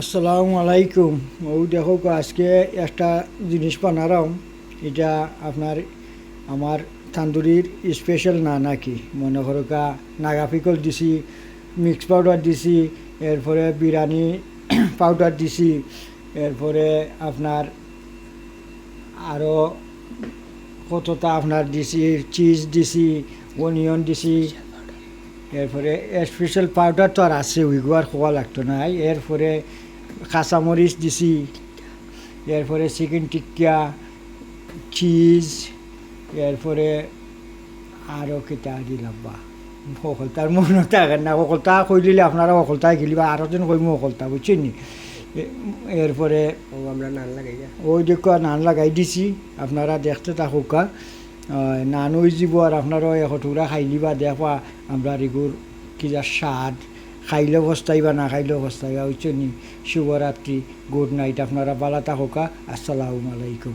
আসসালামু আলাইকুম। ও দেখো আজকে একটা জিনিস বানালাম। এটা আপনার আমার তান্দুরির স্পেশাল না নাকি মনে করো নাগা পিকল দিছি, মিক্স পাউডার দিছি, এরপরে বিরিয়ানি পাউডার দিছি, এরপরে আপনার আরও কতটা আপনার দিছি, চিজ দিছি, অনিয়ন দিছি, এরপরে স্পেশাল পাউডার তো আর আছে, ওইগুলো আর খাওয়া লাগতো না। এরপরে কাঁচামরিচ দিছি, এরপরে চিকেন টিক্কা, চিজ, এরপরে আরও কিতা দিলাম বা সকলতার মনে থাকে না। সকলতা কই দিলে আপনারা সকলতায় গেলিবা, আরও যেন কইমু সকলতা, বুঝছেন নি? এরপরে আমরা নান লাগাই ওই দেখো নান লাগাই দিছি, আপনারা দেখতে থাকুকা। নান ওই যাব আর আপনারা এতটুকরা খাইলিবা, দেখবা আমরা রেগুর কি যা স্বাদ, খাইলেও বস্তাইবা না খাইলেও বস্তাইবা, বুঝছেন নি? শুভরাত্রি, গুড নাইট, আপনারা ভালো থাকুকা। আসসালামু আলাইকুম।